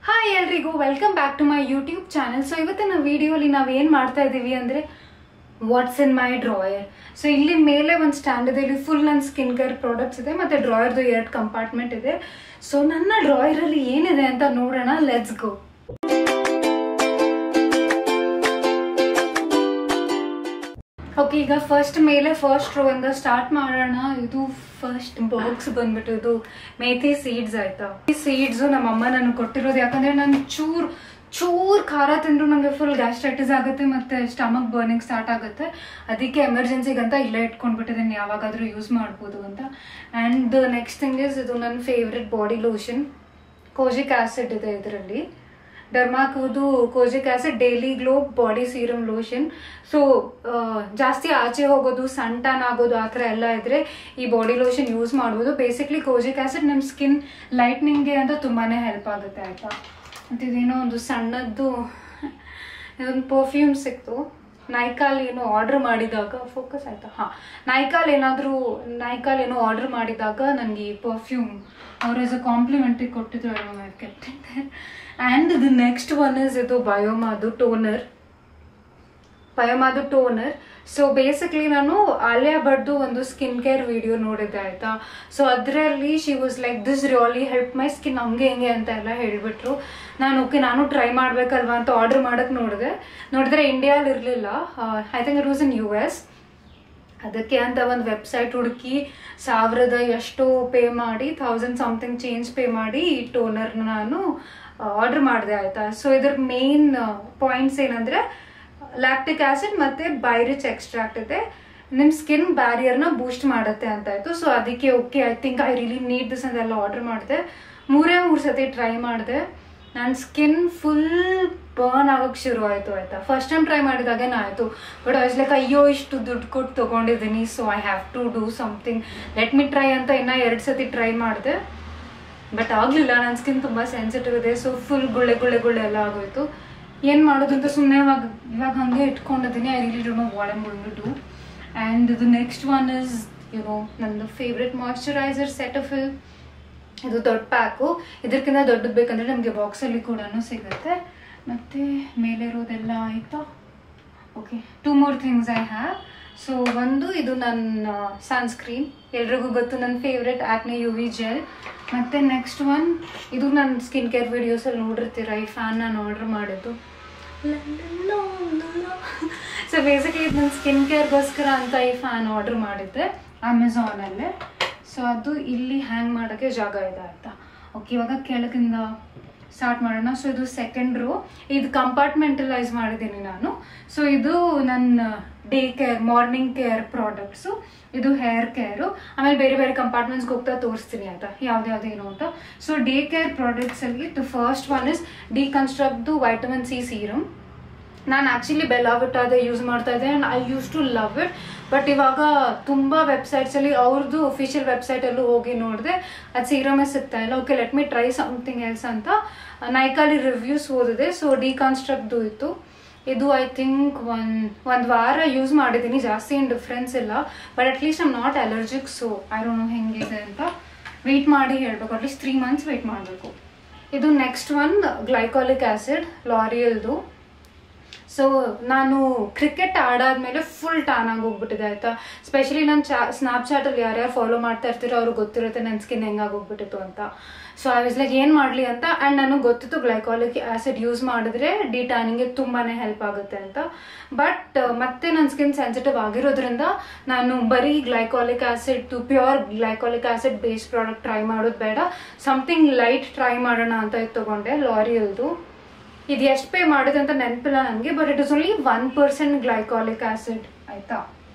Hi ಎಲ್ರಿಗೂ welcome back to my YouTube channel. So ಇವತ್ತಿನ ವಿಡಿಯೋಲಿ ನಾವೇನು ಮಾಡ್ತಾ ಇದ್ದೀವಿ ಅಂದರೆ what's in my drawer. So ಇಲ್ಲಿ ಮೇಲೆ ಒಂದು ಸ್ಟ್ಯಾಂಡ್ ಇದೆ, ಇಲ್ಲಿ ಫುಲ್ ನನ್ನ ಸ್ಕಿನ್ ಕೇರ್ ಪ್ರಾಡಕ್ಟ್ಸ್ ಇದೆ ಮತ್ತು ಡ್ರಾಯರ್ದು 2 ಕಂಪಾರ್ಟ್ಮೆಂಟ್ ಇದೆ. ಸೊ ನನ್ನ ಡ್ರಾಯರಲ್ಲಿ ಏನಿದೆ ಅಂತ ನೋಡೋಣ, ಲೆಟ್ಸ್ ಗೋ. ಓಕೆ, ಈಗ ಫಸ್ಟ್ ರೋ ಇಂದ ಸ್ಟಾರ್ಟ್ ಮಾಡೋಣ. ಇದು ಫಸ್ಟ್ ಬಾಕ್ಸ್ ಬಂದ್ಬಿಟ್ಟು ಇದು ಮೇಥಿ ಸೀಡ್ಸ್ ಆಯ್ತಾ. ಈ ಸೀಡ್ಸು ನಮ್ಮಮ್ಮ ನನಗೆ ಕೊಟ್ಟಿರೋದು, ಯಾಕಂದ್ರೆ ನಾನು ಚೂರ್ ಖಾರ ತಿಂದ್ರು ನನಗೆ ಫುಲ್ ಗ್ಯಾಸ್ಟ್ರೈಟಿಸ್ ಆಗುತ್ತೆ ಮತ್ತೆ ಸ್ಟಮಕ್ ಬರ್ನಿಂಗ್ ಸ್ಟಾರ್ಟ್ ಆಗುತ್ತೆ. ಅದಕ್ಕೆ ಎಮರ್ಜೆನ್ಸಿಗಂತ ಇಲ್ಲೇ ಇಟ್ಕೊಂಡ್ಬಿಟ್ಟಿದ್ದೀನಿ, ಯಾವಾಗಾದ್ರೂ ಯೂಸ್ ಮಾಡ್ಬೋದು ಅಂತ. ಆ್ಯಂಡ್ ನೆಕ್ಸ್ಟ್ ಥಿಂಗ್ ಇಸ್, ಇದು ನನ್ನ favourite body lotion, kojic acid ಇದೆ ಇದರಲ್ಲಿ. ಡರ್ಮಾಕೋದು kojic acid daily glow body serum lotion. So ಜಾಸ್ತಿ ಆಚೆ ಹೋಗೋದು, ಸನ್ ಟ್ಯಾನ್ ಆಗೋದು ಆ ಥರ ಎಲ್ಲ ಇದ್ರೆ ಈ ಬಾಡಿ ಲೋಷನ್ ಯೂಸ್ ಮಾಡ್ಬೋದು. ಬೇಸಿಕ್ಲಿ ಕೋಜಿಕ್ ಆಸಿಡ್ ನಮ್ಮ ಸ್ಕಿನ್ ಲೈಟ್ನಿಂಗ್ಗೆ ಅಂತ ತುಂಬಾ ಹೆಲ್ಪ್ ಆಗುತ್ತೆ ಆಯಿತಾ. ಮತ್ತು ಇದೇನೋ ಒಂದು ಸಣ್ಣದ್ದು ಇದೊಂದು ಪರ್ಫ್ಯೂಮ್ ಸಿಕ್ತು ನೈಕಾಲ್ ಏನೋ ಆರ್ಡ್ರ್ ಮಾಡಿದಾಗ. ಫೋಕಸ್ ಆಯಿತಾ? ಹಾಂ, ನೈಕಾಲ್ ಏನೋ ಆರ್ಡ್ರ್ ಮಾಡಿದಾಗ ನನಗೆ ಈ ಪರ್ಫ್ಯೂಮ್ ಅವರು ಆಸ್ ಅ ಕಾಂಪ್ಲಿಮೆಂಟ್ರಿ ಕೊಟ್ಟಿದ್ರು. And the next one is ಇದು ಬಯೋಮಾದು ಟೋನರ್. ಸೊ ಬೇಸಿಕ್ಲಿ ನಾನು ಆಲಿಯಾ ಭಟ್ದು ಒಂದು ಸ್ಕಿನ್ ಕೇರ್ ವಿಡಿಯೋ ನೋಡಿದ್ದೆ ಆಯ್ತಾ. ಸೊ ಅದರಲ್ಲಿ she was like this really help my skin, ಹಂಗೆ ಹೆಂಗೆ ಅಂತ ಎಲ್ಲ ಹೇಳಿಬಿಟ್ರು. ನಾನು ಟ್ರೈ ಮಾಡ್ಬೇಕಲ್ವಾ ಅಂತ ಆರ್ಡರ್ ಮಾಡೋಕ್ಕೆ ನೋಡಿದ್ರೆ ಇಂಡಿಯಾಲಿ ಇರಲಿಲ್ಲ. I think it was in US. ಅದಕ್ಕೆ ಅಂತ ಒಂದು ವೆಬ್ಸೈಟ್ ಹುಡುಕಿ 1000 ಎಷ್ಟೋ ಪೇ ಮಾಡಿ 1000 ಸಮಥಿಂಗ್ ಚೇಂಜ್ ಪೇ ಮಾಡಿ ಈ ಟೋನರ್ನ ನಾನು ಆರ್ಡರ್ ಮಾಡಿದೆ ಆಯ್ತಾ. ಸೊ ಇದ್ರ ಮೇನ್ ಪಾಯಿಂಟ್ಸ್ ಏನಂದ್ರೆ ಲ್ಯಾಕ್ಟಿಕ್ ಆಸಿಡ್ ಮತ್ತೆ ಬೈರಿಚ್ ಎಕ್ಸ್ಟ್ರಾಕ್ಟ್ ಇದೆ, ನಿಮ್ಮ ಸ್ಕಿನ್ ಬ್ಯಾರಿಯರ್ನ ಬೂಸ್ಟ್ ಮಾಡುತ್ತೆ ಅಂತ ಆಯ್ತು. ಸೊ ಅದಕ್ಕೆ okay, I think I really need this ಅಂತೆಲ್ಲ ಆರ್ಡರ್ ಮಾಡಿದೆ. 3 ಸತಿ ಟ್ರೈ ಮಾಡಿದೆ. ನನ್ನ ಸ್ಕಿನ್ ಫುಲ್ ಬರ್ನ್ ಆಗೋಕ್ಕೆ ಶುರು ಆಯಿತು ಆಯಿತಾ. ಫಸ್ಟ್ ಟೈಮ್ ಟ್ರೈ ಮಾಡಿದಾಗೇನ ಆಯಿತು, ಬಟ್ ಐ ವಾಸ್ ಲೈಕ್ ಅಯ್ಯೋ ಇಷ್ಟು ದುಡ್ಡು ಕೊಟ್ಟು ತೊಗೊಂಡಿದ್ದೀನಿ, so I have to do something, let me try ಅಂತ ಇನ್ನೂ 2 ಸತಿ ಟ್ರೈ ಮಾಡಿದೆ. ಬಟ್ ಆಗಲಿಲ್ಲ, ನನ್ನ ಸ್ಕಿನ್ ತುಂಬ ಸೆನ್ಸಿಟಿವ್ ಇದೆ. ಸೊ ಫುಲ್ ಗುಳ್ಳೆ ಎಲ್ಲ ಆಗೋಯ್ತು. ಏನು ಮಾಡೋದು ಅಂತ ಸುಮ್ಮನೆ ಇವಾಗ ಹಾಗೆ ಇಟ್ಕೊಂಡಿದ್ದೀನಿ. I really don't know what I am going to do. And the next one is ನಂದು ಫೇವ್ರೆಟ್ ಮಾಯ್ಶ್ಚರೈಸರ್ ಸೆಟಫಿಲ್. ಇದು ದೊಡ್ಡ ಪ್ಯಾಕು, ಇದಕ್ಕಿಂತ ದೊಡ್ಡದು ಬೇಕಂದರೆ ನಮಗೆ ಬಾಕ್ಸಲ್ಲಿ ಕೂಡ ಸಿಗುತ್ತೆ. ಮತ್ತು ಮೇಲೆ ಇರೋದೆಲ್ಲ ಆಯಿತಾ. Okay, 2 more things I have. So ಒಂದು ಇದು ನನ್ನ ಸನ್ಸ್ಕ್ರೀನ್, ಎಲ್ರಿಗೂ ಗೊತ್ತು ನನ್ನ ಫೇವ್ರೆಟ್ ಆಕ್ನೆ UV ಜೆಲ್. ಮತ್ತು ನೆಕ್ಸ್ಟ್ ಒನ್ ಇದು ನನ್ನ ಸ್ಕಿನ್ ಕೇರ್ ವಿಡಿಯೋಸಲ್ಲಿ ನೋಡಿರ್ತೀರ, ಈ ಫ್ಯಾನ್ ನಾನು ಆರ್ಡ್ರ್ ಮಾಡಿದ್ದು. ಸೊ ಬೇಸಿಕ್ಲಿ ಇದು ನನ್ನ ಸ್ಕಿನ್ ಕೇರ್ಗೋಸ್ಕರ ಅಂತ ಈ ಫ್ಯಾನ್ ಆರ್ಡ್ರ್ ಮಾಡಿದ್ದೆ ಅಮೆಝಾನಲ್ಲೇ. ಸೊ ಅದು ಇಲ್ಲಿ ಹ್ಯಾಂಗ್ ಮಾಡೋಕ್ಕೆ ಜಾಗ ಇದೆ ಆಯಿತಾ. ಓಕೆ, ಇವಾಗ ಕೆಳಗಿಂದ ಸ್ಟಾರ್ಟ್ ಮಾಡೋಣ. ಸೊ ಇದು ಸೆಕೆಂಡ್ ರೋ, ಇದು ಕಂಪಾರ್ಟ್ಮೆಂಟಲೈಸ್ ಮಾಡಿದ್ದೀನಿ ನಾನು. ಸೊ ಇದು ನನ್ನ day care morning care products, ಇದು ಹೇರ್ ಕೇರು. ಆಮೇಲೆ ಬೇರೆ ಬೇರೆ ಕಂಪಾರ್ಟ್ಮೆಂಟ್ಸ್ಗೆ ಹೋಗ್ತಾ ತೋರಿಸ್ತೀನಿ ಆಯಿತಾ ಯಾವ್ದೇನು ಅಂತ. ಸೊ ಡೇ ಕೇರ್ ಪ್ರಾಡಕ್ಟ್ಸಲ್ಲಿ ದ ಫಸ್ಟ್ ಒನ್ ಇಸ್ ಡಿಕನ್ಸ್ಟ್ರಕ್ಟ್ದು ವೈಟಮಿನ್ C ಸೀರಮ್. ನಾನು ಆ್ಯಕ್ಚುಲಿ ಬೆಲಾವಿಟಾದೆ ಯೂಸ್ ಮಾಡ್ತಾ ಇದ್ದೆ and I use to love it. But ಇವಾಗ ತುಂಬ ವೆಬ್ಸೈಟ್ಸಲ್ಲಿ ಅವ್ರದ್ದು ಅಫಿಷಿಯಲ್ ವೆಬ್ಸೈಟಲ್ಲೂ ಹೋಗಿ ನೋಡಿದೆ, ಅದು ಸೀರಮೇ ಸಿಗ್ತಾ ಇಲ್ಲ. Okay, let me try something else ಅಂತ ನೈಕಾಲಿ ರಿವ್ಯೂಸ್ ಓದಿದೆ. ಸೊ ಡಿಕನ್ಸ್ಟ್ರಕ್ಟ್ದು ಇತ್ತು. ಇದು ಐ ಥಿಂಕ್ ಒಂದು ವಾರ ಯೂಸ್ ಮಾಡಿದ್ದೀನಿ, ಜಾಸ್ತಿ ಏನು ಡಿಫ್ರೆನ್ಸ್ ಇಲ್ಲ. But at least I'm not allergic. So I don't no ಹೆಂಗಿದೆ ಅಂತ ವೆಯ್ಟ್ ಮಾಡಿ ಹೇಳಬೇಕು, ಅಟ್ಲೀಸ್ಟ್ 3 months ವೆಯ್ಟ್ ಮಾಡಬೇಕು. ಇದು ನೆಕ್ಸ್ಟ್ ಒನ್ ಗ್ಲೈಕಾಲಿಕ್ ಆ್ಯಸಿಡ್ ಲಾರಿಯಲ್ದು. ಸೊ ನಾನು ಕ್ರಿಕೆಟ್ ಆಡಾದ್ಮೇಲೆ ಫುಲ್ ಟ್ಯಾನ್ ಆಗಿ ಹೋಗ್ಬಿಟ್ಟಿದೆ ಆಯಿತಾ. ಸ್ಪೆಷಲಿ ನಾನು ಸ್ನ್ಯಾಪ್ಚಾಟಲ್ಲಿ ಯಾರ್ಯಾರು ಫಾಲೋ ಮಾಡ್ತಾ ಇರ್ತೀರೋ ಅವ್ರಿಗೆ ಗೊತ್ತಿರುತ್ತೆ ನನ್ನ ಸ್ಕಿನ್ ಹೆಂಗಾಗಿ ಹೋಗ್ಬಿಟ್ಟಿತ್ತು ಅಂತ. ಸೊ ಐ ವಾಸ್ ಲೈಕ್ ಏನು ಮಾಡಲಿ ಅಂತ. ಆ್ಯಂಡ್ ನನಗೆ ಗೊತ್ತಿತ್ತು ಗ್ಲೈಕಾಲಿಕ್ ಆ್ಯಸಿಡ್ ಯೂಸ್ ಮಾಡಿದ್ರೆ ಡಿ ಟ್ಯಾನಿಂಗ್ಗೆ ತುಂಬಾ ಹೆಲ್ಪ್ ಆಗುತ್ತೆ ಅಂತ. ಬಟ್ ಮತ್ತೆ ನನ್ನ ಸ್ಕಿನ್ ಸೆನ್ಸಿಟಿವ್ ಆಗಿರೋದ್ರಿಂದ ನಾನು ಬರೀ glycolic acid pure glycolic acid base product try ಮಾಡೋದು ಬೇಡ, ಸಮಥಿಂಗ್ ಲೈಟ್ ಟ್ರೈ ಮಾಡೋಣ ಅಂತ ತೊಗೊಂಡೆ ಲಾರಿಯಲ್ದು. ಇದು ಎಷ್ಟು ಪೇ ಮಾಡಿದೆ ಅಂತ ನೆನಪಿಲ್ಲ ನನಗೆ, but it is only 1% glycolic acid ಆಯಿತಾ.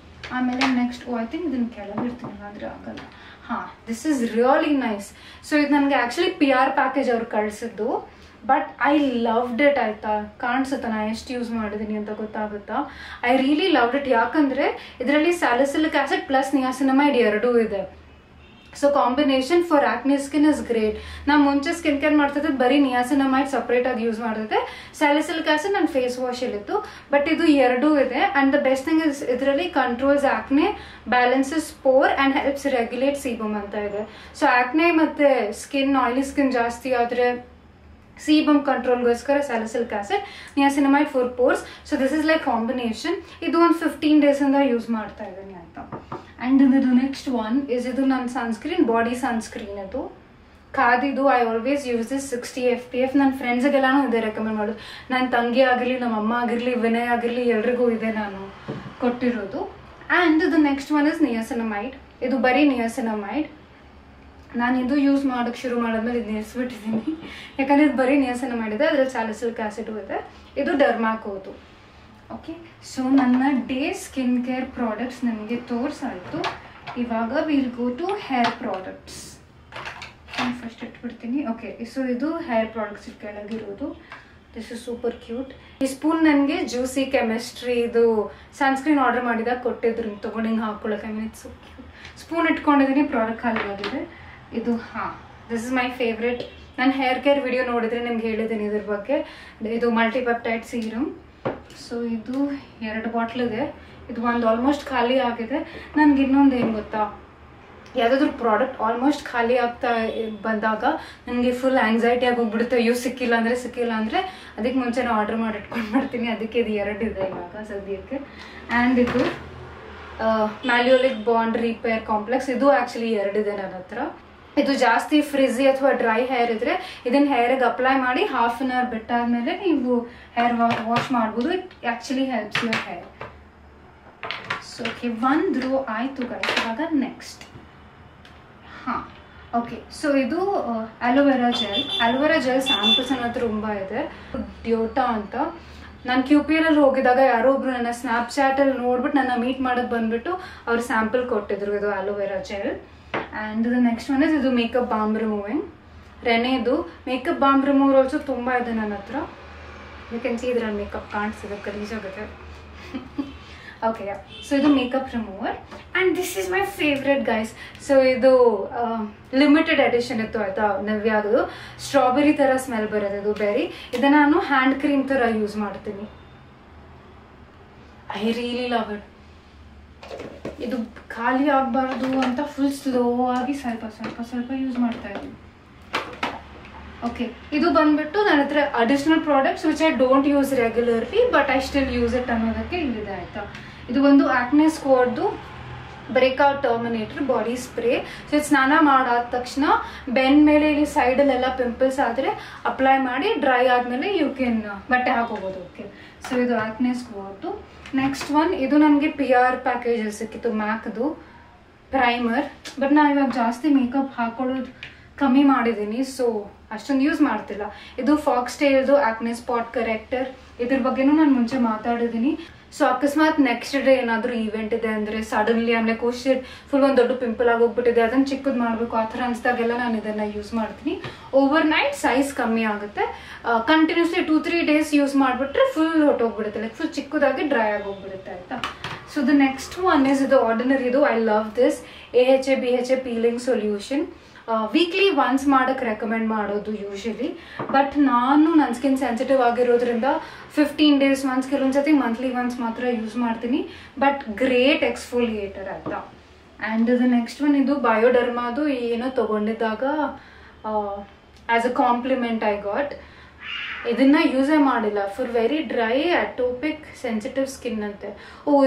ಆಮೇಲೆ ನೆಕ್ಸ್ಟ್ ಐ ಥಿಂಕ್ ಇದನ್ನು ಕೆಳಗಿರ್ತೀನಿ ಅಂದರೆ ಆಗಲ್ಲ. ಹಾಂ, this is really nice. So ಇದು ನನಗೆ ಆ್ಯಕ್ಚುಲಿ PR ಪ್ಯಾಕೇಜ್ ಅವ್ರು ಕಳಿಸಿದ್ದು, ಬಟ್ ಐ ಲವ್ಡ್ ಇಟ್ ಆಯಿತಾ. ಕಾಣಿಸುತ್ತಾ ನಾನು ಎಷ್ಟು ಯೂಸ್ ಮಾಡಿದ್ದೀನಿ ಅಂತ ಗೊತ್ತಾಗುತ್ತಾ. I really loved it. ಯಾಕಂದರೆ ಇದರಲ್ಲಿ ಸ್ಯಾಲಿಸಿಲಿಕ್ ಆ್ಯಸಿಡ್ ಪ್ಲಸ್ ನಿಯಾಸಿನಮೈಡ್ 2 ಇದೆ. So combination for ಆಕ್ನೆ skin is great. ನಾನು ಮುಂಚೆ ಸ್ಕಿನ್ ಕೇರ್ ಮಾಡ್ತಿದ್ದೆ ಬರೀ ನಿಯಾಸಿನಮೈಡ್ ಸಪ್ರೇಟಾಗಿ ಯೂಸ್ ಮಾಡ್ತಿದ್ದೆ, ಸ್ಯಾಲಿಸಿಲಿಕ್ ಆಸಿಡ್ ನನ್ನ ಫೇಸ್ ವಾಶಲ್ಲಿತ್ತು. ಬಟ್ ಇದು 2 ಇದೆ. And the best thing is ಇದರಲ್ಲಿ controls acne, balances pore and helps regulate sebum ಅಂತ ಇದೆ. ಸೊ ಆಕ್ನೆ ಮತ್ತು ಸ್ಕಿನ್ ಆಯಿಲಿ ಸ್ಕಿನ್ ಜಾಸ್ತಿ ಆದರೆ sebum controlಗೋಸ್ಕರ salicylic acid, niacinamide for pores. So this is like combination. ಇದು ಒಂದು 15 days ಇಂದ ಯೂಸ್ ಮಾಡ್ತಾ ಇದ್ದೀನಿ ಆಯ್ತಾ. And the next one is ಇದು ನನ್ನ sunscreen, body sunscreen ಇದು ಖಾದಿದು. I always use this 60 FPF. ನನ್ನ ಫ್ರೆಂಡ್ಸ್ಗೆಲ್ಲಾನು ಇದೇ ರೆಕಮೆಂಡ್ ಮಾಡೋದು. ನನ್ನ ತಂಗಿ ಆಗಿರಲಿ, ನಮ್ಮ ಅಮ್ಮ ಆಗಿರಲಿ, ವಿನಯ್ ಆಗಿರಲಿ, ಎಲ್ರಿಗೂ ಇದೆ ನಾನು ಕೊಟ್ಟಿರೋದು. And the next one is niacinamide. ಇದು ಬರೀ ನಿಯಾಸಿನಮೈಡ್. ನಾನು ಇದು ಯೂಸ್ ಮಾಡೋಕ್ಕೆ ಶುರು ಮಾಡಿದ್ಮೇಲೆ ಇದು ನಿಲ್ಲಿಸ್ಬಿಟ್ಟಿದ್ದೀನಿ, ಯಾಕಂದರೆ ಇದು ಬರೀ ನಿಯಾಸಿನಮೈಡ್ ಇದೆ, ಅದರಲ್ಲಿ ಸ್ಯಾಲಿಸಿಲಿಕ್ ಆ್ಯಸಿಡು ಇದೆ. ಇದು ಡರ್ಮಾಕೋದು. ಓಕೆ, ಸೊ ನನ್ನ ಡೇ ಸ್ಕಿನ್ ಕೇರ್ ಪ್ರಾಡಕ್ಟ್ಸ್ ನನಗೆ ತೋರಿಸಾಯಿತು. ಇವಾಗ will go to hair products. First ಇಟ್ಬಿಡ್ತೀನಿ. ಓಕೆ, ಸೊ ಇದು ಹೇರ್ ಪ್ರಾಡಕ್ಟ್ಸ್ ಕೆಳಗಿರೋದು. This is super cute. ಈ ಸ್ಪೂನ್ ನನಗೆ ಜ್ಯೂಸಿ ಕೆಮಿಸ್ಟ್ರಿ ಇದು ಸನ್ಸ್ಕ್ರೀನ್ ಆರ್ಡರ್ ಮಾಡಿದಾಗ ಕೊಟ್ಟಿದ್ರು, ತೊಗೊಂಡು ಹಿಂಗೆ ಹಾಕ್ಕೊಳ್ಳೋಕೆ. It's so cute. ಸ್ಪೂನ್ ಇಟ್ಕೊಂಡಿದ್ದೀನಿ, ಪ್ರಾಡಕ್ಟ್ ಖಾಲಿ ಆಗಿದೆ. ಇದು ದಿಸ್ ಇಸ್ ಮೈ ಫೇವ್ರೆಟ್. ನಾನು ಹೇರ್ ಕೇರ್ ವಿಡಿಯೋ ನೋಡಿದರೆ ನಿಮ್ಗೆ ಹೇಳಿದ್ದೀನಿ ಇದ್ರ ಬಗ್ಗೆ. ಇದು ಮಲ್ಟಿಪೆಪ್ಟೈಡ್ ಸೀರಮ್. ಸೊ ಇದು 2 ಬಾಟ್ಲಿದೆ. ಇದು ಒಂದು ಆಲ್ಮೋಸ್ಟ್ ಖಾಲಿ ಆಗಿದೆ. ನನಗೆ ಇನ್ನೊಂದು ಏನು ಗೊತ್ತಾ, ಯಾವುದಾದ್ರೂ ಪ್ರಾಡಕ್ಟ್ ಆಲ್ಮೋಸ್ಟ್ ಖಾಲಿ ಆಗ್ತಾ ಬಂದಾಗ ನನಗೆ ಫುಲ್ ಆ್ಯಂಗ್ಸೈಟಿ ಆಗಿ ಹೋಗ್ಬಿಡುತ್ತೆ. ಸಿಕ್ಕಿಲ್ಲ ಅಂದರೆ ಅದಕ್ಕೆ ಮುಂಚೆನೇ ಆರ್ಡರ್ ಮಾಡಿ ಇಟ್ಕೊಂಡು ಮಾಡ್ತೀನಿ. ಅದಕ್ಕೆ ಇದು 2 ಇದೆ ಇವಾಗ ಸದ್ಯಕ್ಕೆ. ಆ್ಯಂಡ್ ಇದು ಮ್ಯಾಲ್ಯೋಲಿಕ್ ಬಾಂಡ್ ರಿಪೇರ್ ಕಾಂಪ್ಲೆಕ್ಸ್. ಇದು ಆ್ಯಕ್ಚುಲಿ 2 ಇದೆ ನನ್ನ ಹತ್ರ. ಇದು ಜಾಸ್ತಿ ಫ್ರಿಝಿ ಅಥವಾ ಡ್ರೈ ಹೇರ್ ಇದ್ದರೆ ಇದನ್ನು ಹೇರಿಗೆ ಅಪ್ಲೈ ಮಾಡಿ ಹಾಫ್ ಆನ್ ಅವರ್ ಬಿಟ್ಟಾದ್ಮೇಲೆ ನೀವು ಹೇರ್ ವಾಶ್ ಮಾಡ್ಬೋದು. It actually helps your hair. So okay, 1 row ಆಯಿತು ಗೈಸ್. ಇವಾಗ ನೆಕ್ಸ್ಟ್ ಓಕೆ, ಸೊ ಇದು aloe vera gel. Aloe vera gel samples ನನ್ನ ಹತ್ರ ತುಂಬ ಇದೆ. ಡ್ಯೋಟಾ ಅಂತ. ನಾನು QPL ಹೋಗಿದಾಗ ಯಾರೋ ಒಬ್ರು ನನ್ನ ಸ್ನ್ಯಾಪ್ಚಾಟಲ್ಲಿ ನೋಡ್ಬಿಟ್ಟು ನನ್ನ ಮೀಟ್ ಮಾಡೋದು ಬಂದ್ಬಿಟ್ಟು ಅವ್ರು ಸ್ಯಾಂಪಲ್ ಕೊಟ್ಟಿದ್ರು ಇದು aloe vera gel. And the next one is ಇದು ಮೇಕಪ್ ಬಾಮ್ ರಿಮೂವಿಂಗ್. ರೆನೆದು ಮೇಕಪ್ ಬಾಮ್ ರಿಮೂವರ್ ಆಲ್ಸೋ ತುಂಬ ಇದೆ ನನ್ನ ಹತ್ರ. ಯು ಕ್ಯಾನ್ ಸಿ ಇದ್ರಲ್ಲಿ ಮೇಕಪ್ ಕಾಣಿಸ್ತಿದೆ, ಗಲೀಜಾಗುತ್ತೆ. ಓಕೆ, ಸೊ ಇದು makeup remover. And this is my favourite guys. So ಇದು ಲಿಮಿಟೆಡ್ ಎಡಿಷನ್ ಇತ್ತು ಆಯಿತಾ, ನವ್ಯಾಗದು. ಸ್ಟ್ರಾಬೆರಿ ಥರ ಸ್ಮೆಲ್ ಬರುತ್ತೆ ಇದು ಬೆರಿ. ಇದನ್ನು ನಾನು ಹ್ಯಾಂಡ್ ಕ್ರೀಮ್ ಥರ ಯೂಸ್ ಮಾಡ್ತೀನಿ. I really love it. ಇದು ಖಾಲಿ ಆಗಬಾರ್ದು ಅಂತ ಫುಲ್ ಸ್ಲೋ ಆಗಿ ಸ್ವಲ್ಪ ಯೂಸ್ ಮಾಡ್ತಾ ಇದ್ದೀನಿ. ಓಕೆ, ಇದು ಬಂದ್ಬಿಟ್ಟು ನನ್ನ ಹತ್ರ additional products which I don't use regularly but I still use it ಅನ್ನೋದಕ್ಕೆ ಇಲ್ಲಿದೆ ಆಯಿತಾ. ಇದು ಒಂದು ಆಕ್ನೆ ಸ್ಕ್ವಾಡ್ದು breakout terminator body spray. So ಇದು ಸ್ನಾನ ಮಾಡಾದ ತಕ್ಷಣ ಬೆನ್ ಮೇಲೆ ಇಲ್ಲಿ ಸೈಡಲ್ಲೆಲ್ಲ ಪಿಂಪಲ್ಸ್ ಆದರೆ ಅಪ್ಲೈ ಮಾಡಿ ಡ್ರೈ ಆದಮೇಲೆ ಯು ಕ್ಯಾನ್ ಬಟ್ಟೆ ಹಾಕೋಬೋದು. ಓಕೆ, ಸೊ ಇದು ಆಕ್ನೆ ಸ್ಕ್ವಾಡ್ದು. ನೆಕ್ಸ್ಟ್ ಒನ್ ಇದು ನನಗೆ PR ಪ್ಯಾಕೇಜಲ್ಲಿ ಸಿಕ್ಕಿತ್ತು, ಮ್ಯಾಕ್ದು ಪ್ರೈಮರ್. ಬಟ್ ನಾನು ಇವಾಗ ಜಾಸ್ತಿ ಮೇಕಪ್ ಹಾಕೊಳ್ಳೋದು ಕಮ್ಮಿ ಮಾಡಿದ್ದೀನಿ, ಸೊ ಅಷ್ಟೊಂದು ಯೂಸ್ ಮಾಡ್ತಿಲ್ಲ. ಇದು ಫಾಕ್ಸ್ಟೇಲ್ದು ಆಕ್ನೆ ಸ್ಪಾಟ್ ಕರೆಕ್ಟರ್. ಇದ್ರ ಬಗ್ಗೆನೂ ನಾನು ಮುಂಚೆ ಮಾತಾಡಿದ್ದೀನಿ. ಸೊ ಅಕಸ್ಮಾತ್ ನೆಕ್ಸ್ಟ್ ಡೇ ಏನಾದರೂ ಈವೆಂಟ್ ಇದೆ ಅಂದರೆ ಸಡನ್ಲಿ ಆಮೇಲೆ ಕೋಶಿಡ್ ಫುಲ್ ಒಂದು ದೊಡ್ಡ ಪಿಂಪಲ್ ಆಗೋಗ್ಬಿಟ್ಟಿದೆ, ಅದನ್ನು ಚಿಕ್ಕದು ಮಾಡಬೇಕು ಆ ಥರ ಅನಿಸ್ದಾಗೆಲ್ಲ ನಾನು ಇದನ್ನು ಯೂಸ್ ಮಾಡ್ತೀನಿ. ಓವರ್ ನೈಟ್ ಸೈಜ್ ಕಮ್ಮಿ ಆಗುತ್ತೆ. ಕಂಟಿನ್ಯೂಸ್ಲಿ 2-3 ಡೇಸ್ ಯೂಸ್ ಮಾಡಿಬಿಟ್ರೆ ಫುಲ್ ಹೊಟ್ಟೋಗ್ಬಿಡುತ್ತೆ, ಲೈಕ್ ಫುಲ್ ಚಿಕ್ಕದಾಗಿ ಡ್ರೈ ಆಗೋಗ್ಬಿಡುತ್ತೆ ಆಯಿತಾ. So the next one is ಇದು ಆರ್ಡಿನರಿದು. I love this AHA BHA peeling solution. Weekly once ಮಾಡೋಕ್ಕೆ ರೆಕಮೆಂಡ್ ಮಾಡೋದು ಯೂಶಲಿ. ಬಟ್ ನಾನು ನನ್ನ ಸ್ಕಿನ್ ಸೆನ್ಸಿಟಿವ್ ಆಗಿರೋದ್ರಿಂದ 15 days ಒನ್ಸ್, ಕೆಲವೊಂದ್ಸತಿ ಮಂತ್ಲಿ ಒನ್ಸ್ ಮಾತ್ರ ಯೂಸ್ ಮಾಡ್ತೀನಿ. ಬಟ್ ಗ್ರೇಟ್ ಎಕ್ಸ್ಫೋಲಿಯೇಟರ್ ಆಯಿತಾ. ಆ್ಯಂಡ್ ದ ನೆಕ್ಸ್ಟ್ ಒನ್ ಇದು ಬಯೋಡರ್ಮಾದು ಏನೋ ತೊಗೊಂಡಿದ್ದಾಗ as a compliment I got. ಇದನ್ನು ಯೂಸೇ ಮಾಡಿಲ್ಲ. For very dry atopic sensitive skin ಅಂತೆ.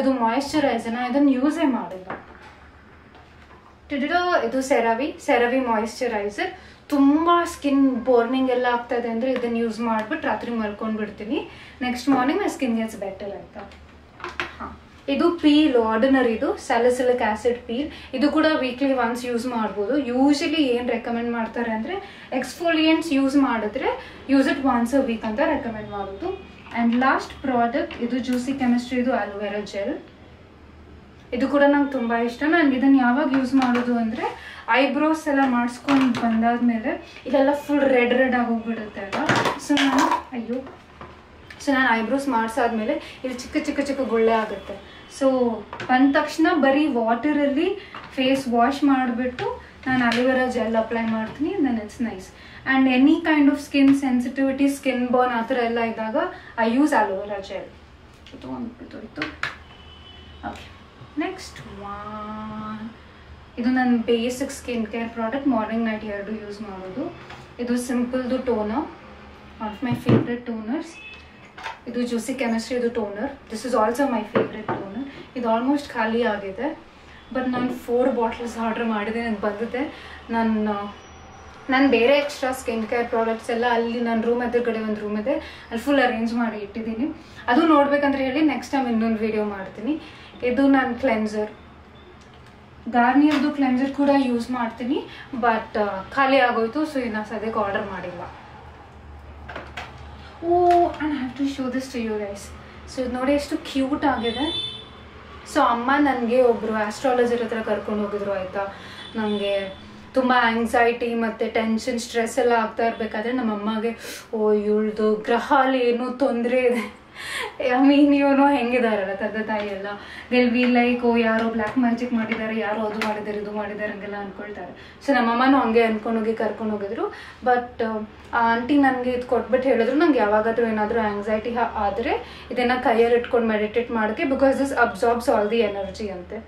ಇದು ಮಾಯಿಶ್ಚರೈಸರ್ನ, ಇದನ್ನು ಯೂಸೇ ಮಾಡಿಲ್ಲ. ಇದು ಸೆರವಿ ಮಾಯಿಶ್ಚರೈಸರ್. ತುಂಬ ಸ್ಕಿನ್ ಬೋರ್ನಿಂಗ್ ಎಲ್ಲ ಆಗ್ತಾಯಿದೆ ಅಂದರೆ ಇದನ್ನು ಯೂಸ್ ಮಾಡಿಬಿಟ್ಟು ರಾತ್ರಿ ಮಲ್ಕೊಂಡ್ಬಿಡ್ತೀನಿ. Next morning my skin gets better ಆಯಿತಾ. ಇದು ಪೀಲ್ ಆರ್ಡಿನರಿದು ಸ್ಯಾಲಿಸಿಲಿಕ್ ಆ್ಯಸಿಡ್ ಪೀಲ್. ಇದು ಕೂಡ ವೀಕ್ಲಿ ಒನ್ಸ್ ಯೂಸ್ ಮಾಡ್ಬೋದು. ಯೂಶಲಿ ಏನು ರೆಕಮೆಂಡ್ ಮಾಡ್ತಾರೆ ಅಂದರೆ ಎಕ್ಸ್ಫೋಲಿಯೆಂಟ್ಸ್ ಯೂಸ್ ಮಾಡಿದ್ರೆ use it once a week ಅಂತ ರೆಕಮೆಂಡ್ ಮಾಡೋದು. ಆ್ಯಂಡ್ ಲಾಸ್ಟ್ ಪ್ರಾಡಕ್ಟ್ ಇದು ಜ್ಯೂಸಿ ಕೆಮಿಸ್ಟ್ರಿದು ಅಲೋವೆರಾ ಜೆಲ್. ಇದು ಕೂಡ ನಂಗೆ ತುಂಬ ಇಷ್ಟ. ನನಗೆ ಇದನ್ನು ಯಾವಾಗ ಯೂಸ್ ಮಾಡೋದು ಅಂದರೆ ಐಬ್ರೋಸ್ ಎಲ್ಲ ಮಾಡಿಸ್ಕೊಂಡು ಬಂದಾದ್ಮೇಲೆ ಇದೆಲ್ಲ ಫುಲ್ ರೆಡ್ ಆಗೋಗ್ಬಿಡುತ್ತೆ ಅಲ್ಲ. ಸೊ ನಾನು ಐಬ್ರೋಸ್ ಮಾಡಿಸಾದ್ಮೇಲೆ ಇಲ್ಲಿ ಚಿಕ್ಕ ಗುಳ್ಳೆ ಆಗುತ್ತೆ. ಸೊ ಬಂದ ತಕ್ಷಣ ಬರೀ ವಾಟರಲ್ಲಿ ಫೇಸ್ ವಾಶ್ ಮಾಡಿಬಿಟ್ಟು ನಾನು ಅಲೋವೆರಾ ಜೆಲ್ ಅಪ್ಲೈ ಮಾಡ್ತೀನಿ. Then it's nice. And any kind of skin sensitivity, skin burn ಆ ಥರ ಎಲ್ಲ ಇದ್ದಾಗ ಐ ಯೂಸ್ ಅಲೋವೆರಾ ಜೆಲ್. ಇದು ಒಂದು ಓಕೆ, ನೆಕ್ಸ್ಟ್ ಒನ್ ಇದು ನನ್ನ basic skin care product. Morning night 2 use ಮಾಡೋದು. ಇದು ಸಿಂಪಲ್ದು toner. One of my favourite toners. ಇದು ಜ್ಯೂಸಿ ಕೆಮಿಸ್ಟ್ರಿ ಇದು toner. This is also my favourite toner. ಇದು ಆಲ್ಮೋಸ್ಟ್ ಖಾಲಿ ಆಗಿದೆ, ಬಟ್ ನಾನು 4 ಬಾಟಲ್ಸ್ ಆರ್ಡರ್ ಮಾಡಿದೆ, ನನಗೆ ಬಂದಿದೆ. ನಾನು ಬೇರೆ ಎಕ್ಸ್ಟ್ರಾ ಸ್ಕಿನ್ ಕೇರ್ ಪ್ರಾಡಕ್ಟ್ಸ್ ಎಲ್ಲ ಅಲ್ಲಿ ನನ್ನ ರೂಮ್ ಎದುರುಗಡೆ ಒಂದು ರೂಮ್ ಇದೆ, ಅಲ್ಲಿ ಫುಲ್ ಅರೇಂಜ್ ಮಾಡಿ ಇಟ್ಟಿದ್ದೀನಿ. ಅದು ನೋಡ್ಬೇಕಂದ್ರೆ ಹೇಳಿ ನೆಕ್ಸ್ಟ್ ಟೈಮ್ ಇನ್ನೊಂದು ವಿಡಿಯೋ ಮಾಡ್ತೀನಿ. ಇದು ನನ್ನ ಕ್ಲೆನ್ಸರ್, ಗಾರ್ನಿಯರ್ದು ಕ್ಲೆನ್ಸರ್ ಕೂಡ ಯೂಸ್ ಮಾಡ್ತೀನಿ, ಬಟ್ ಖಾಲಿ ಆಗೋಯ್ತು, ಸೊ ಇನ್ನು ಸದ್ಯಕ್ಕೆ ಆರ್ಡರ್ ಮಾಡಿಲ್ಲ. And have to show this to you guys. So ಇದು ನೋಡಿ ಎಷ್ಟು ಕ್ಯೂಟ್ ಆಗಿದೆ. ಸೊ ಅಮ್ಮ ನನಗೆ ಒಬ್ಬರು ಆಸ್ಟ್ರಾಲಜರ್ ಹತ್ರ ಕರ್ಕೊಂಡು ಹೋಗಿದ್ರು ಆಯಿತಾ. ನನಗೆ ತುಂಬ ಆಂಗ್ಸೈಟಿ ಮತ್ತು ಟೆನ್ಷನ್ ಸ್ಟ್ರೆಸ್ ಎಲ್ಲ ಆಗ್ತಾ ಇರಬೇಕಾದ್ರೆ ನಮ್ಮ ಅಮ್ಮಗೆ ಇವಳ್ದು ಗ್ರಹ ಅಲ್ಲಿ ಏನೋ ತೊಂದರೆ ಇದೆ, ಐ ಮೀನ್ ಇವನು ಹೆಂಗಿದಾರಲ್ಲ ತಂದೆ ತಾಯಿ ಎಲ್ಲ, ಗೆಲ್ ವಿ ಲೈಕ್ ಯಾರೋ ಬ್ಲ್ಯಾಕ್ ಮ್ಯಾಜಿಕ್ ಮಾಡಿದ್ದಾರೆ, ಯಾರೋ ಅದು ಮಾಡಿದ್ದಾರೆ ಇದು ಮಾಡಿದ್ದಾರೆ ಹಂಗೆಲ್ಲ ಅಂದ್ಕೊಳ್ತಾರೆ. ಸೊ ನಮ್ಮಮ್ಮನೂ ಹಂಗೆ ಅಂದ್ಕೊಂಡೋಗಿ ಕರ್ಕೊಂಡು ಹೋಗಿದ್ರು. ಬಟ್ ಆ ಆಂಟಿ ನನಗೆ ಇದು ಕೊಟ್ಬಿಟ್ಟು ಹೇಳಿದ್ರು, ನಂಗೆ ಯಾವಾಗಾದರೂ ಏನಾದರೂ ಆಂಗ್ಸೈಟಿ ಆದರೆ ಇದನ್ನು ಕೈಯಲ್ಲಿ ಇಟ್ಕೊಂಡು ಮೆಡಿಟೇಟ್ ಮಾಡೋಕ್ಕೆ, because this absorbs all the energy ಅಂತೆ.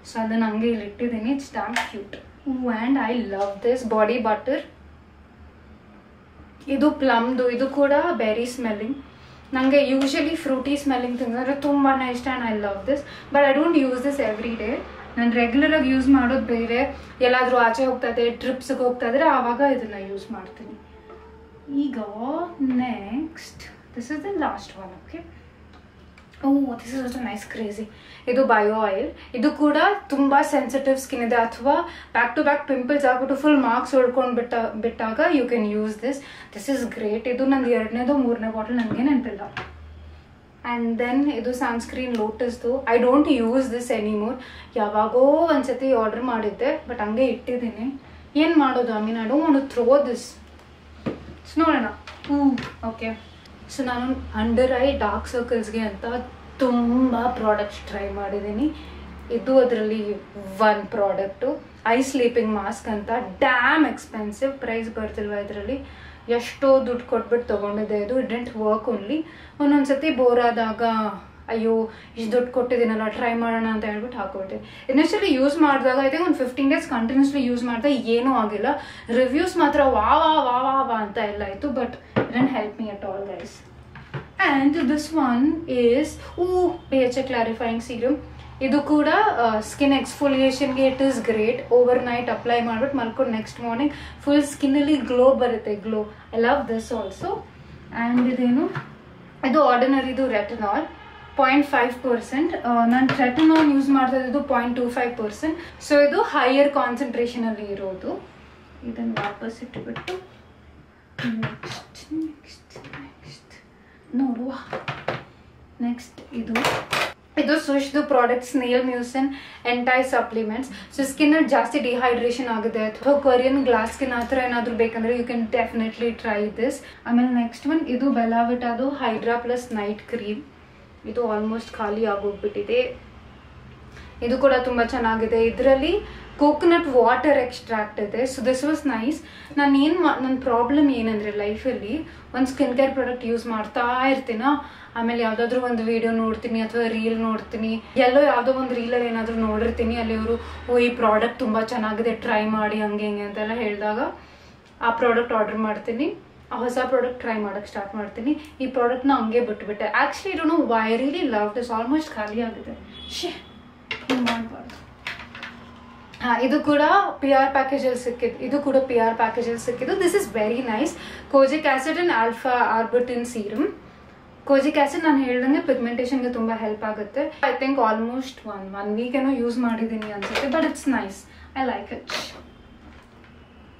ಸೊ ಅದನ್ನು ಹಂಗೆ ಇಲ್ಲಿ ಇಟ್ಟಿದ್ದೀನಿ. It's damn cute. And I love this body butter. ಇದು ಪ್ಲಮ್ದು, ಇದು ಕೂಡ ಬೆರಿ ಸ್ಮೆಲ್ಲಿಂಗ್. ನನಗೆ ಯೂಶಲಿ ಫ್ರೂಟಿ ಸ್ಮೆಲ್ಲಿಂಗ್ ಥಿಂಗ್ಸ್ ಅಂದರೆ ತುಂಬಾ ಇಷ್ಟ. And I love this, but I don't use this every day. ನಾನು ರೆಗ್ಯುಲರಾಗಿ ಯೂಸ್ ಮಾಡೋದು ಬೇರೆ, ಎಲ್ಲಾದರೂ ಆಚೆ ಹೋಗ್ತಾ ಇದೆ, ಟ್ರಿಪ್ಸ್ಗೆ ಹೋಗ್ತಾ ಇದ್ರೆ ಆವಾಗ ಇದನ್ನು ಯೂಸ್ ಮಾಡ್ತೀನಿ. ಈಗ next this is the last one. Okay, this is also nice crazy. ಇದು ಬಯೋ ಆಯಿಲ್. ಇದು ಕೂಡ ತುಂಬ ಸೆನ್ಸಿಟಿವ್ ಸ್ಕಿನ್ ಇದೆ, ಅಥವಾ ಬ್ಯಾಕ್ ಟು ಬ್ಯಾಕ್ ಪಿಂಪಲ್ಸ್ ಆಗ್ಬಿಟ್ಟು ಫುಲ್ ಮಾರ್ಕ್ಸ್ ಹೊಡ್ಕೊಂಡು ಬಿಟ್ಟಾಗ you can use this. This is great. ಇದು ನಂದು 2ನೇದು 3ನೇ ಬಾಟಲ್, ನನಗೆ ನೆನಪಿಲ್ಲ. ಆ್ಯಂಡ್ ದೆನ್ ಇದು ಸನ್ಸ್ಕ್ರೀನ್ ಲೋಟಸ್ದು. I don't use this anymore. ಯಾವಾಗೋ ಒಂದ್ಸತಿ ಆರ್ಡರ್ ಮಾಡಿದ್ದೆ, ಬಟ್ ಹಂಗೆ ಇಟ್ಟಿದ್ದೀನಿ. ಏನು ಮಾಡೋದು, I mean I don't want to throw this. ನೋಡೋಣ. ಓಕೆ, ಸೊ ನಾನು ಅಂಡರ್ ಐ ಡಾರ್ಕ್ ಸರ್ಕಲ್ಸ್ಗೆ ಅಂತ ತುಂಬ ಪ್ರಾಡಕ್ಟ್ಸ್ ಟ್ರೈ ಮಾಡಿದ್ದೀನಿ. ಇದು ಅದರಲ್ಲಿ ಒಂದು ಪ್ರಾಡಕ್ಟು, ಐ ಸ್ಲೀಪಿಂಗ್ ಮಾಸ್ಕ್ ಅಂತ. ಡ್ಯಾಮ್ ಎಕ್ಸ್ಪೆನ್ಸಿವ್, ಪ್ರೈಸ್ ಬರ್ತಿಲ್ವ ಇದರಲ್ಲಿ, ಎಷ್ಟೋ ದುಡ್ಡು ಕೊಟ್ಬಿಟ್ಟು ತೊಗೊಂಡಿದ್ದೆ. ಇದು ಇಟ್ ಡಿಂಟ್ ವರ್ಕ್ ಓನ್ಲಿ. ಒಂದೊಂದ್ಸತಿ ಬೋರ್ ಆದಾಗ ಅಯ್ಯೋ ಇಷ್ಟು ದುಡ್ಡು ಕೊಟ್ಟಿದ್ದೀನಲ್ಲ ಟ್ರೈ ಮಾಡೋಣ ಅಂತ ಹೇಳ್ಬಿಟ್ಟು ಹಾಕೊಟ್ಟೆ. ಇನಿಷಿಯಲಿ ಯೂಸ್ ಮಾಡಿದಾಗ ಐ ಥಿಂಕ್ ಒಂದು 15 days ಕಂಟಿನ್ಯೂಸ್ಲಿ ಯೂಸ್ ಮಾಡಿದಾಗ ಏನೂ ಆಗಿಲ್ಲ. ರಿವ್ಯೂಸ್ ಮಾತ್ರ ವಾ ವಾ ವಾ ವಾ ವಾ ಅಂತ ಎಲ್ಲ ಆಯಿತು, but it don't help me at all guys. And this one is BHA clarifying serum. ಇದು ಕೂಡ ಸ್ಕಿನ್ ಎಕ್ಸ್ಫೋಲಿಯೇಷನ್ಗೆ it is great. Overnight apply ಮಾಡ್ಬಿಟ್ಟು ಮಲ್ಕೊಂಡು ನೆಕ್ಸ್ಟ್ ಮಾರ್ನಿಂಗ್ ಫುಲ್ ಸ್ಕಿನ್ನಲ್ಲಿ ಗ್ಲೋ ಬರುತ್ತೆ, glow. I love this also. And ಇದೇನು, ಇದು ಆರ್ಡಿನರಿದು ರೆಟನಾಲ್ 0.5%. ನಾನು ರೆಟನಾಲ್ ಯೂಸ್ ಮಾಡ್ತಾ ಇದ್ದು 0.25%. ಸೊ ಇದು ಹೈಯರ್ ಕಾನ್ಸಂಟ್ರೇಷನಲ್ಲಿ ಇರೋದು. ಇದನ್ನು ವಾಪಸ್ ಇಟ್ಟುಬಿಟ್ಟು ನೆಕ್ಸ್ಟ್ ನೋಡುವ. ನೆಕ್ಸ್ಟ್ ಇದು ಸುಶ್ದು ಪ್ರಾಡಕ್ಟ್ಸ್, ನೇಲ್ ಮ್ಯೂಸನ್ ಎಂಟೈ ಸಪ್ಲಿಮೆಂಟ್ಸ್. ಸೊ ಸ್ಕಿನ್ನಲ್ಲಿ ಜಾಸ್ತಿ ಡಿಹೈಡ್ರೇಷನ್ ಆಗಿದೆ ಅಥವಾ ಕೊರಿಯನ್ ಗ್ಲಾಸ್ ಸ್ಕಿನ್ ಆ ಥರ ಏನಾದರೂ ಬೇಕಂದರೆ you can definitely try this. ಆಮೇಲೆ ನೆಕ್ಸ್ಟ್ ಒನ್ ಇದು ಬೆಲಾವಿಟಾದು ಹೈಡ್ರಾ ಪ್ಲಸ್ ನೈಟ್ ಕ್ರೀಮ್. ಇದು ಆಲ್ಮೋಸ್ಟ್ ಖಾಲಿ ಆಗೋಗ್ಬಿಟ್ಟಿದೆ. ಇದು ಕೂಡ ತುಂಬ ಚೆನ್ನಾಗಿದೆ. ಇದರಲ್ಲಿ ಕೋಕೋನಟ್ ವಾಟರ್ ಎಕ್ಸ್ಟ್ರಾಕ್ಟ್ ಇದೆ. So this was nice. ನನ್ನ ಪ್ರಾಬ್ಲಮ್ ಏನಂದರೆ ಲೈಫಲ್ಲಿ ಒಂದು ಸ್ಕಿನ್ ಕೇರ್ ಪ್ರಾಡಕ್ಟ್ ಯೂಸ್ ಮಾಡ್ತಾ ಇರ್ತೀನ, ಆಮೇಲೆ ಯಾವುದಾದ್ರೂ ಒಂದು ವಿಡಿಯೋ ನೋಡ್ತೀನಿ ಅಥವಾ ರೀಲ್ ನೋಡ್ತೀನಿ, ಎಲ್ಲೋ ಯಾವುದೋ ಒಂದು ರೀಲಲ್ಲಿ ಏನಾದರೂ ನೋಡಿರ್ತೀನಿ, ಅಲ್ಲಿ ಅವರು ಈ ಪ್ರಾಡಕ್ಟ್ ತುಂಬ ಚೆನ್ನಾಗಿದೆ ಟ್ರೈ ಮಾಡಿ ಹಂಗೆ ಹಿಂಗೆ ಅಂತೆಲ್ಲ ಹೇಳಿದಾಗ ಆ ಪ್ರಾಡಕ್ಟ್ ಆರ್ಡರ್ ಮಾಡ್ತೀನಿ, ಆ ಹೊಸ ಪ್ರಾಡಕ್ಟ್ ಟ್ರೈ ಮಾಡೋಕ್ಕೆ ಸ್ಟಾರ್ಟ್ ಮಾಡ್ತೀನಿ. ಈ ಪ್ರಾಡಕ್ಟ್ನ ಹಂಗೆ ಬಿಟ್ಬಿಟ್ಟೆ. ಆ್ಯಕ್ಚುಲಿ ಇಡೋನು why really love this. Almost ಖಾಲಿ ಆಗಿದೆ. ಹಿಂಗೆ ಮಾಡಬಾರ್ದು. ಇದು ಕೂಡ PR ಪ್ಯಾಕೇಜಲ್ಲಿ ಸಿಕ್ಕಿದ್ದು. This is very nice. Kojic acid and alpha arbutin serum. Kojic acid ನಾನು ಹೇಳ್ದಂಗೆ ಪಿಗ್ಮೆಂಟೇಷನ್ಗೆ ತುಂಬ ಹೆಲ್ಪ್ ಆಗುತ್ತೆ. I think almost one week ಏನೋ ಯೂಸ್ ಮಾಡಿದ್ದೀನಿ ಅನ್ಸುತ್ತೆ, but it's nice. I like it.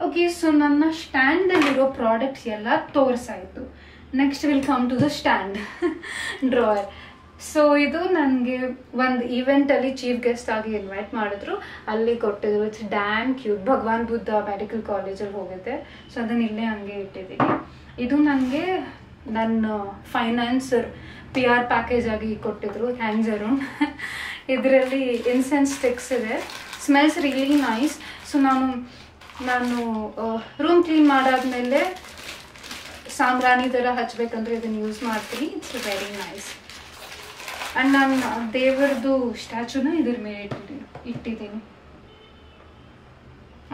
Okay, so ನನ್ನ ಸ್ಟ್ಯಾಂಡಲ್ಲಿರೋ ಪ್ರಾಡಕ್ಟ್ಸ್ ಎಲ್ಲ ತೋರಿಸಾಯಿತು. Next will come to the stand drawer. So ಇದು ನನಗೆ ಒಂದು ಈವೆಂಟಲ್ಲಿ ಚೀಫ್ ಗೆಸ್ಟ್ ಆಗಿ ಇನ್ವೈಟ್ ಮಾಡಿದ್ರು, ಅಲ್ಲಿ ಕೊಟ್ಟಿದ್ರು. It's damn cute. Bhagwan Buddha medical ಕಾಲೇಜಲ್ಲಿ ಹೋಗಿದ್ದೆ, ಸೊ ಅದನ್ನ ಇಲ್ಲೇ ಹಂಗೆ ಇಟ್ಟಿದ್ದೀನಿ. ಇದು ನನಗೆ ನನ್ನ ಫೈನಾನ್ಸರ್ PR ಪ್ಯಾಕೇಜ್ ಆಗಿ ಕೊಟ್ಟಿದ್ರು, ಹ್ಯಾಂಗ್ಸ್ ಅರೌಂಡ್. ಇದರಲ್ಲಿ ಇನ್ಸೆನ್ಸ್ ಸ್ಟಿಕ್ಸ್ ಇದೆ, ಸ್ಮೆಲ್ಸ್ ರಿಯಲಿ ನೈಸ್. ಸೊ ನಾನು ರೂಮ್ ಕ್ಲೀನ್ ಮಾಡಾದ್ಮೇಲೆ ಸಾಂಬ್ರಾಣಿ ಥರ ಹಚ್ಬೇಕಂದ್ರೆ ಇದನ್ನು ಯೂಸ್ ಮಾಡ್ತೀನಿ. It's very nice. ಆ್ಯಂಡ್ ನಾನು ದೇವರದು ಸ್ಟ್ಯಾಚುನ ಇದ್ರ ಮೇಲೆ ಇಟ್ಟಿದ್ದೀನಿ.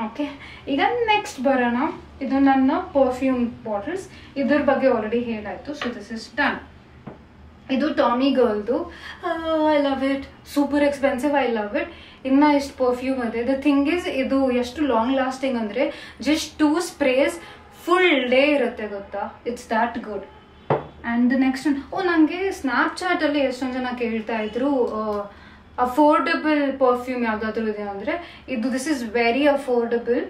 ಓಕೆ, ಈಗ ನೆಕ್ಸ್ಟ್ ಬರೋಣ. ಇದು ನನ್ನ ಪರ್ಫ್ಯೂಮ್ ಬಾಟಲ್ಸ್. ಇದ್ರ ಬಗ್ಗೆ ಆಲ್ರೆಡಿ ಹೇಳಾಯ್ತು. So this is done. ಇದು ಟಾಮಿ ಗರ್ಲ್ದು. I love it. Super expensive. I love it. ಇನ್ನ ಎಷ್ಟು ಪರ್ಫ್ಯೂಮ್ ಇದೆ. ದ ಥಿಂಗ್ ಇಸ್, ಇದು ಎಷ್ಟು ಲಾಂಗ್ ಲಾಸ್ಟಿಂಗ್ ಅಂದರೆ ಜಸ್ಟ್ 2 ಸ್ಪ್ರೇಸ್ ಫುಲ್ ಡೇ ಇರುತ್ತೆ ಗೊತ್ತಾ. It's that good. And next ನನಗೆ ಸ್ನ್ಯಾಪ್ಚಾಟಲ್ಲಿ ಎಷ್ಟೊಂದು ಜನ ಕೇಳ್ತಾ ಇದ್ರು ಅಫೋರ್ಡಬಲ್ ಪರ್ಫ್ಯೂಮ್ ಯಾವುದಾದ್ರೂ ಇದೆ ಅಂದರೆ ಇದು. This is very affordable.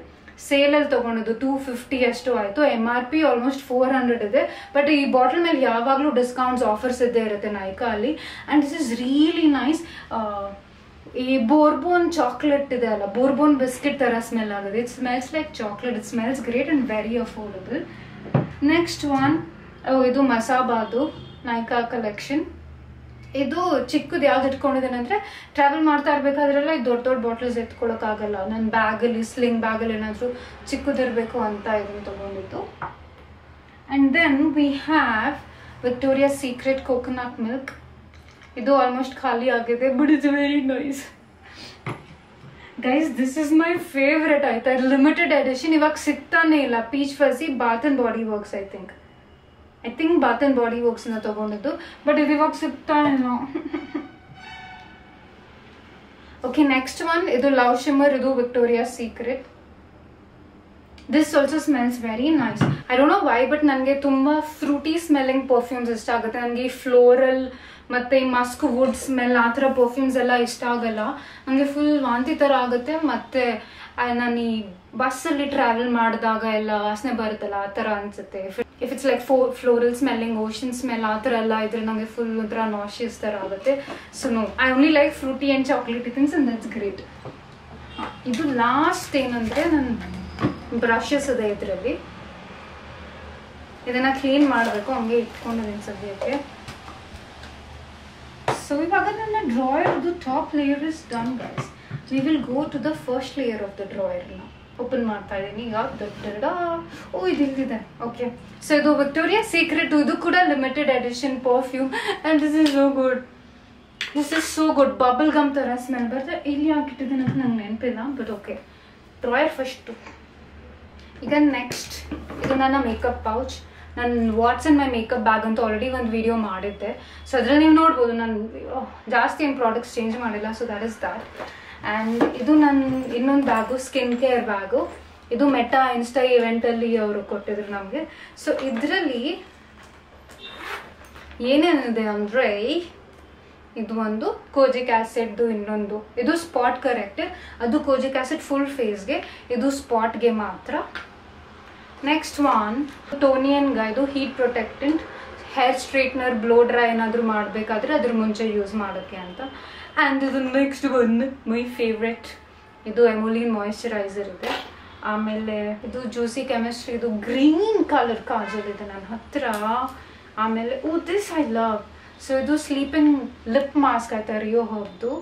ಸೇಲಲ್ಲಿ ತೊಗೊಂಡಿದ್ದು 250 ಅಷ್ಟು ಆಯಿತು. MRP ಆಲ್ಮೋಸ್ಟ್ 400 ಇದೆ. ಬಟ್ ಈ ಬಾಟಲ್ ಮೇಲೆ ಯಾವಾಗಲೂ ಡಿಸ್ಕೌಂಟ್ಸ್ ಆಫರ್ಸ್ ಇದ್ದೇ ಇರುತ್ತೆ ನೈಕಾ ಅಲ್ಲಿ. And this is really nice. ಈ ಬೋರ್ಬೋನ್ ಚಾಕ್ಲೇಟ್ ಇದೆ ಅಲ್ಲ, ಬೋರ್ಬೋನ್ ಬಿಸ್ಕೆಟ್ ಥರ ಸ್ಮೆಲ್ ಆಗುತ್ತೆ. It smells like chocolate. It smells great and very affordable. Next one, ಇದು ಮಸಾಬಾದು ನೈಕಾ ಕಲೆಕ್ಷನ್. ಇದು ಚಿಕ್ಕದು ಯಾವ್ದು ಇಟ್ಕೊಂಡಿದ್ದೇನೆ ಅಂದರೆ ಟ್ರಾವೆಲ್ ಮಾಡ್ತಾ ಇರಬೇಕಾದ್ರೆಲ್ಲ ಇದು ದೊಡ್ಡ ದೊಡ್ಡ ಬಾಟಲ್ಸ್ ಎತ್ಕೊಳ್ಳೋಕ್ಕಾಗಲ್ಲ. ನನ್ನ ಬ್ಯಾಗಲ್ಲಿ, ಸ್ಲಿಂಗ್ ಬ್ಯಾಗಲ್ಲಿ ಏನಾದರೂ ಚಿಕ್ಕದಿರಬೇಕು ಅಂತ ಇದನ್ನು ತೊಗೊಂಡಿದ್ದು. And then we have Victoria Secret coconut milk. ಇದು ಆಲ್ಮೋಸ್ಟ್ ಖಾಲಿ ಆಗಿದೆ, but it's very nice guys. This is my favourite ಆಯ್ತಾ. Limited edition. ಇವಾಗ ಸಿಗ್ತಾನೆ ಇಲ್ಲ. Peach fuzzy Bath and Body Works. I think Bath and Body ವರ್ಕ್ಸ್ನ ತೊಗೊಂಡಿದ್ದು, but ಇದು ಇವಾಗ ಸಿಗ್ತಾ ಇಲ್ಲ. ಓಕೆ, ನೆಕ್ಸ್ಟ್ ಒನ್, ಇದು ಲವ್ ಶಿಮ್ಮರ್. ಇದು Victoria Secret. This also smells very nice. I don't know why, but ನನಗೆ ತುಂಬ ಫ್ರೂಟಿ ಸ್ಮೆಲ್ಲಿಂಗ್ ಪರ್ಫ್ಯೂಮ್ಸ್ ಇಷ್ಟ ಆಗುತ್ತೆ. ನನಗೆ ಈ ಫ್ಲೋರಲ್ ಮತ್ತು ಈ ಮಸ್ಕ್ ವುಡ್ ಸ್ಮೆಲ್ ಆ ಥರ ಪರ್ಫ್ಯೂಮ್ಸ್ ಎಲ್ಲ ಇಷ್ಟ ಆಗಲ್ಲ. ನನಗೆ ಫುಲ್ ವಾಂತಿ ಥರ ಆಗುತ್ತೆ. ಮತ್ತು ನಾನು ಈ ಬಸ್ಸಲ್ಲಿ ಟ್ರಾವೆಲ್ ಮಾಡಿದಾಗ ಎಲ್ಲ ವಾಸನೆ ಬರುತ್ತಲ್ಲ ಆ ಥರ ಅನಿಸುತ್ತೆ. If it's like floral smelling, ocean smell ಆ ಥರ ಎಲ್ಲ ಇದ್ರೆ ನನಗೆ ಫುಲ್ ಒಂಥರ ನಾಶಿಯಸ್ ಥರ ಆಗುತ್ತೆ. So no, I only like fruity and chocolaty things and that's great. ಇದು ಲಾಸ್ಟ್ ಏನಂದರೆ, ನನ್ನ ಬ್ರಷಸ್ ಇದೆ ಇದರಲ್ಲಿ. ಇದನ್ನು ಕ್ಲೀನ್ ಮಾಡಬೇಕು, ಹಂಗೆ ಇಟ್ಕೊಂಡಿದ್ದೀನಿ ಸದ್ಯಕ್ಕೆ. ಸೊ ಇವಾಗ ನನ್ನ ಡ್ರಾಯರ್ದು top layer is done guys. We will go to the first layer of the ಡ್ರಾಯರ್ನ ಓಪನ್ ಮಾಡ್ತಾ ಇದ್ದೀನಿ ಈಗ. ದೊಡ್ಡ ಇದು ಇಲ್ಲಿದೆ. ಓಕೆ, ಸೊ ಇದು ವಿಕ್ಟೋರಿಯಾ ಸೀಕ್ರೆಟ್. ಇದು ಕೂಡ limited edition perfume and this is so good. This is so good. Bubble gum ಥರ ಸ್ಮೆಲ್ ಬರುತ್ತೆ. ಇಲ್ಲಿ ಹಾಕಿಟ್ಟಿದ್ದೀನಿ ಅಂತ ನಂಗೆ ನೆನಪಿಲ್ಲ, ಬಟ್ ಓಕೆ. Drawer first. ಈಗ ನೆಕ್ಸ್ಟ್, ಇದು ನನ್ನ ಮೇಕಪ್ ಪೌಚ್. ನಾನು what's and my makeup bag ಅಂತ ಆಲ್ರೆಡಿ ಒಂದು ವಿಡಿಯೋ ಮಾಡಿದ್ದೆ. ಸೊ ಅದ್ರಲ್ಲಿ ನೀವು ನೋಡ್ಬೋದು ನಾನು ಜಾಸ್ತಿ ಏನು ಪ್ರಾಡಕ್ಟ್ಸ್ ಚೇಂಜ್ ಮಾಡಿಲ್ಲ. So that is that. And ಇದು ನನ್ನ ಇನ್ನೊಂದು ಬ್ಯಾಗು, ಸ್ಕಿನ್ ಕೇರ್ ಬ್ಯಾಗು. ಇದು ಮೆಟಾ ಇನ್ಸ್ಟಾ ಇವೆಂಟಲ್ಲಿ ಅವರು ಕೊಟ್ಟಿದ್ರು ನಮಗೆ. ಸೊ ಇದರಲ್ಲಿ ಏನೇನಿದೆ ಅಂದರೆ, ಇದು ಒಂದು ಕೋಜಿಕ್ ಆ್ಯಸಿಡ್ದು, ಇನ್ನೊಂದು ಇದು ಸ್ಪಾಟ್ ಕರೆಕ್ಟರ್. ಅದು ಕೋಜಿಕ್ ಆ್ಯಸಿಡ್ ಫುಲ್ ಫೇಸ್ಗೆ, ಇದು ಸ್ಪಾಟ್ಗೆ ಮಾತ್ರ. ನೆಕ್ಸ್ಟ್ ಒನ್ ಟೋನಿಯನ್ಗ. ಇದು heat protectant, hair straightener, blow dry ಏನಾದರೂ ಮಾಡಬೇಕಾದ್ರೆ ಅದ್ರ ಮುಂಚೆ ಯೂಸ್ ಮಾಡೋಕ್ಕೆ ಅಂತ. ಆ್ಯಂಡ್ ಇದು ನೆಕ್ಸ್ಟ್ ಒಂದು ಮೈ ಫೇವ್ರೆಟ್, ಇದು ಎಮೋಲಿನ್ ಮಾಯಿಶ್ಚರೈಸರ್ ಇದೆ. ಆಮೇಲೆ ಇದು ಜ್ಯೂಸಿ ಕೆಮಿಸ್ಟ್ರಿ. ಇದು ಗ್ರೀನ್ ಕಲರ್ ಕಾಜಲ್ ಇದೆ ನನ್ನ ಹತ್ರ. ಆಮೇಲೆ ದಿಸ್ ಐ ಲವ್. ಸೊ ಇದು ಸ್ಲೀಪಿಂಗ್ ಲಿಪ್ ಮಾಸ್ಕ್ ಆಯ್ತಾ ರಿಯೋ ಹರ್ಬ್ದು.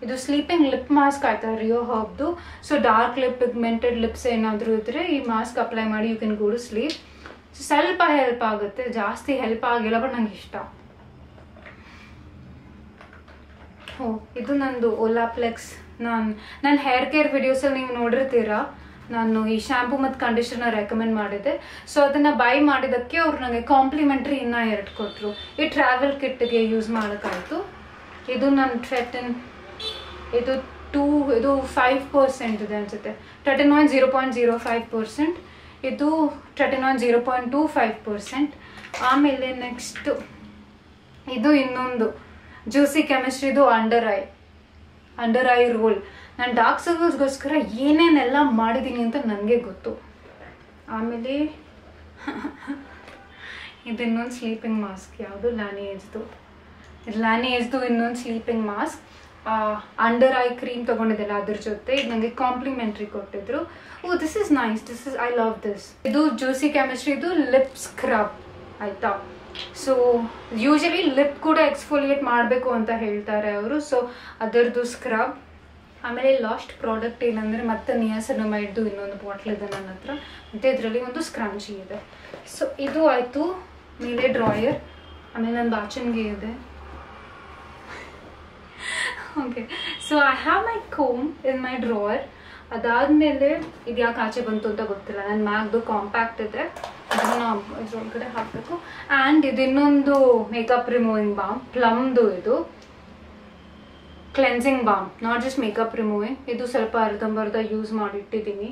ಇದು ಸ್ಲೀಪಿಂಗ್ ಲಿಪ್ ಮಾಸ್ಕ್ ಆಯ್ತಾ ರಿಯೋ ಹರ್ಬ್ದು. So dark lip, pigmented lips ಏನಾದರೂ ಇದ್ದರೆ ಈ ಮಾಸ್ಕ್ ಅಪ್ಲೈ ಮಾಡಿ you can go to sleep. ಸ್ವಲ್ಪ ಹೆಲ್ಪ್ ಆಗುತ್ತೆ, ಜಾಸ್ತಿ ಹೆಲ್ಪ್ ಆಗಿಲ್ಲ, ಬಟ್ ನಂಗೆ ಇಷ್ಟ. ಇದು ನಂದು ಓಲಾಪ್ಲೆಕ್ಸ್. ನನ್ನ ಹೇರ್ ಕೇರ್ ವಿಡಿಯೋಸಲ್ಲಿ ನೀವು ನೋಡಿರ್ತೀರಾ, ನಾನು ಈ ಶ್ಯಾಂಪು ಮತ್ತು ಕಂಡೀಷನರ್ ರೆಕಮೆಂಡ್ ಮಾಡಿದ್ದೆ. ಸೊ ಅದನ್ನು ಬೈ ಮಾಡಿದ್ದಕ್ಕೆ ಅವ್ರು ನನಗೆ ಕಾಂಪ್ಲಿಮೆಂಟ್ರಿ ಇನ್ನೂ 2 ಕೊಟ್ಟರು. ಈ ಟ್ರಾವೆಲ್ ಕಿಟ್ಗೆ ಯೂಸ್ ಮಾಡೋಕ್ಕಾಯಿತು. ಇದು ನನ್ನ ಟ್ರೆಟನ್. ಇದು 5% ಇದೆ ಅನಿಸುತ್ತೆ. ಟ್ರೆಟನಾಯ್ಡ್ 0.05%. ಇದು ಟ್ರೆಟನಾಯ್ಡ್ 0.25%. ಆಮೇಲೆ ನೆಕ್ಸ್ಟು ಇದು ಇನ್ನೊಂದು ಜ್ಯೂಸಿ ಕೆಮಿಸ್ಟ್ರಿದು ಅಂಡರ್ ಐ ರೋಲ್. ನಾನು ಡಾರ್ಕ್ ಸರ್ಕಲ್ಸ್ಗೋಸ್ಕರ ಏನೇನೆಲ್ಲ ಮಾಡಿದ್ದೀನಿ ಅಂತ ನನಗೆ ಗೊತ್ತು. ಆಮೇಲೆ ಇದು ಇನ್ನೊಂದು ಸ್ಲೀಪಿಂಗ್ ಮಾಸ್ಕ್. ಯಾವುದು ಲ್ಯಾನಿಯೇಜ್ದು ಇನ್ನೊಂದು sleeping mask. Under eye cream ತೊಗೊಂಡಿದ್ದೆಲ್ಲ ಅದ್ರ ಜೊತೆ ಇದು ನನಗೆ ಕಾಂಪ್ಲಿಮೆಂಟ್ರಿ ಕೊಟ್ಟಿದ್ರು. This is nice. I love this. ಇದು ಜ್ಯೂಸಿ ಕೆಮಿಸ್ಟ್ರಿದು ಲಿಪ್ ಸ್ಕ್ರಬ್ ಆಯಿತಾ. ಸೊ ಯೂಶಲಿ ಲಿಪ್ ಕೂಡ ಎಕ್ಸ್ಫೋಲಿಯೇಟ್ ಮಾಡಬೇಕು ಅಂತ ಹೇಳ್ತಾರೆ ಅವರು. ಸೊ ಅದರದ್ದು ಸ್ಕ್ರಬ್. ಆಮೇಲೆ ಲಾಸ್ಟ್ ಪ್ರಾಡಕ್ಟ್ ಏನಂದರೆ ಮತ್ತೆ ನಿಯಾಸಿನಮೈಡ್ದು ಇನ್ನೊಂದು ಬಾಟ್ಲ್ ಇದೆ ನನ್ನ ಹತ್ರ. ಮತ್ತು ಇದರಲ್ಲಿ ಒಂದು ಸ್ಕ್ರಂಚಿ ಇದೆ. ಸೊ ಇದು ಆಯಿತು. ಮೇಲೆ ಡ್ರಾಯರ್. ಆಮೇಲೆ ನನ್ನ ಬಾಚನ್ಗೆ ಇದೆ. Okay, so I have my comb in my drawer. ಅದಾದಮೇಲೆ ಇದು ಯಾಕೆ ಆಚೆ ಬಂತು ಅಂತ ಗೊತ್ತಿಲ್ಲ. ನನ್ನ ಮ್ಯಾಗ್ದು ಕಾಂಪ್ಯಾಕ್ಟ್ ಇದೆ, ಅದನ್ನು ಇದ್ರೊಳಗಡೆ ಹಾಕಬೇಕು. ಆ್ಯಂಡ್ ಇದು ಇನ್ನೊಂದು ಮೇಕಪ್ ರಿಮೂವಿಂಗ್ ಬಾಮ್, ಪ್ಲಮ್ದು ಇದು cleansing balm, not just makeup removing. ಇದು ಸ್ವಲ್ಪ ಅರ್ಧಂಬರ್ಧ ಯೂಸ್ ಮಾಡಿಟ್ಟಿದ್ದೀನಿ.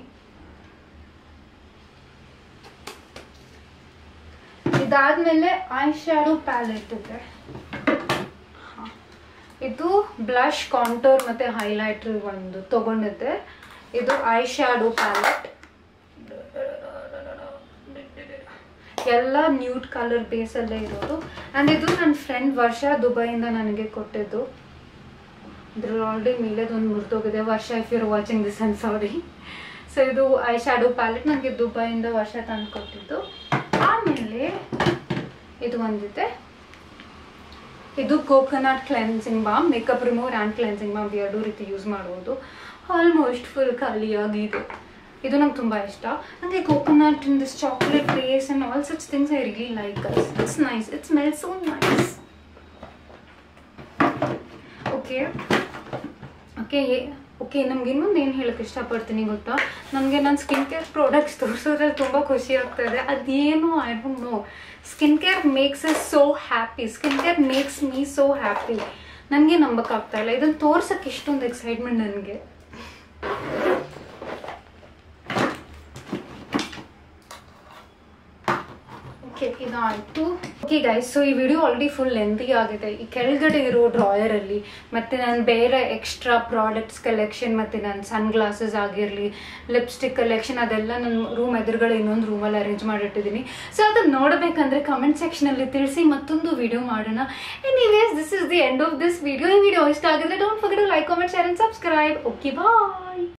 ಇದಾದಮೇಲೆ ಐ ಶ್ಯಾಡೋ ಪ್ಯಾಲೆಟ್ ಇದೆ. ಇದು ಬ್ಲಷ್, ಕಾಂಟೋರ್ ಮತ್ತು ಹೈಲೈಟರ್ ಒಂದು ತೊಗೊಂಡಿದ್ದೆ. ಇದು ಐ ಶ್ಯಾಡೋ ಪ್ಯಾಲೆಟ್, ಎಲ್ಲ ನ್ಯೂಡ್ ಕಲರ್ ಬೇಸಲ್ಲೇ ಇರೋದು. ಆ್ಯಂಡ್ ಇದು ನನ್ನ ಫ್ರೆಂಡ್ ವರ್ಷ ದುಬೈಯಿಂದ ನನಗೆ ಕೊಟ್ಟಿದ್ದು. ಇದ್ರಲ್ಲಿ ಆಲ್ರೆಡಿ ಮೇಲೆದೊಂದು ಮುರಿದೋಗಿದೆ. Varsha, if you're watching this, I am sorry. So ಇದು ಐ ಶ್ಯಾಡೋ ಪ್ಯಾಲೆಟ್ ನನಗೆ ದುಬೈಯಿಂದ ವರ್ಷ ತಂದು ಕೊಟ್ಟಿದ್ದು. ಆಮೇಲೆ ಇದು ಒಂದಿದೆ, ಇದು coconut cleansing balm, makeup remover and cleansing balm ಎರಡೂ ರೀತಿ ಯೂಸ್ ಮಾಡ್ಬೋದು. ಆಲ್ಮೋಸ್ಟ್ ಫುಲ್ ಖಾಲಿಯಾಗಿದೆ. ಇದು ನಂಗೆ ತುಂಬ ಇಷ್ಟ. ನನಗೆ coconut in this chocolate base and all such things I really like. It's nice, it smells so nice. Okay okay okay ನಮ್ಗೆ ಇನ್ನೊಂದು ಏನು ಹೇಳೋಕ್ಕೆ ಇಷ್ಟಪಡ್ತೀನಿ ಗೊತ್ತಾ, ನನಗೆ ನನ್ನ ಸ್ಕಿನ್ ಕೇರ್ ಪ್ರಾಡಕ್ಟ್ಸ್ ತೋರಿಸೋದ್ರಲ್ಲಿ ತುಂಬ ಖುಷಿ ಆಗ್ತಾಯಿದೆ. ಅದೇನು I don't no, skin care makes us so happy, skin care makes me so happy. ನನಗೆ ನಂಬಕ್ಕಾಗ್ತಾಯಿಲ್ಲ, ಇದನ್ನು ತೋರ್ಸೋಕ್ಕೆ ಇಷ್ಟೊಂದು ಎಕ್ಸೈಟ್ಮೆಂಟ್ ನನಗೆ. ಓಕೆ ಇದಾಯಿತು. ಓಕೆ ಗೈಸ್, ಸೊ ಈ ವಿಡಿಯೋ ಆಲ್ರೆಡಿ ಫುಲ್ ಲೆಂತಿ ಆಗಿದೆ. ಈ ಕೆಳಗಡೆ ಇರೋ ಡ್ರಾಯರಲ್ಲಿ ಮತ್ತು ನಾನು ಬೇರೆ ಎಕ್ಸ್ಟ್ರಾ ಪ್ರಾಡಕ್ಟ್ಸ್ ಕಲೆಕ್ಷನ್ ಮತ್ತು ನನ್ನ ಸನ್ ಗ್ಲಾಸಸ್ ಆಗಿರಲಿ, ಲಿಪ್ಸ್ಟಿಕ್ ಕಲೆಕ್ಷನ್, ಅದೆಲ್ಲ ನನ್ನ ರೂಮ್ ಎದುರುಗಡೆ ಇನ್ನೊಂದು ರೂಮಲ್ಲಿ ಅರೇಂಜ್ ಮಾಡಿಟ್ಟಿದ್ದೀನಿ. ಸೊ ಅದನ್ನು ನೋಡಬೇಕಂದ್ರೆ ಕಮೆಂಟ್ ಸೆಕ್ಷನಲ್ಲಿ ತಿಳಿಸಿ, ಮತ್ತೊಂದು ವಿಡಿಯೋ ಮಾಡೋಣ. Anyways, this is the end of this video. ಈ ವಿಡಿಯೋ ಇಷ್ಟ ಆಗಿದ್ರೆ don't forget to like, comment, share and subscribe. Okay bye.